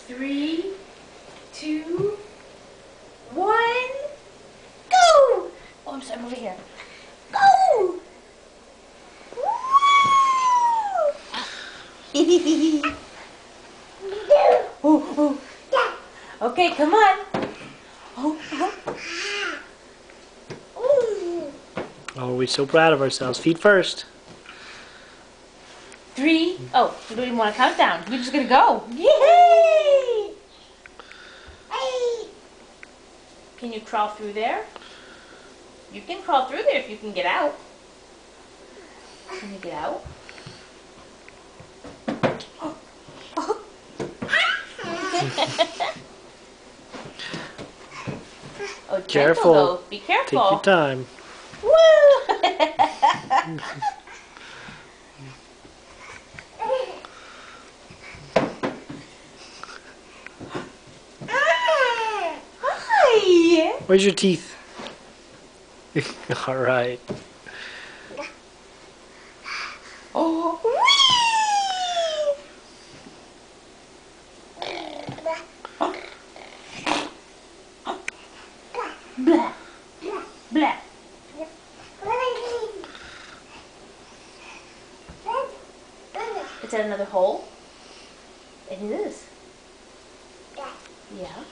3, 2, 1, go! Oh, I'm sorry, I'm over here. Go! Oh. Okay, come on. Oh, we're so proud of ourselves. Feet first. 3. Oh, we don't even want to count down. We're just gonna go. Yay! Can you crawl through there? You can crawl through there if you can get out. Can you get out? Oh, Careful. Though. Be careful. Take your time. Woo! Hi. Where's your teeth? All right. Oh. Blah. Blah. Is that another hole? It is. Yeah.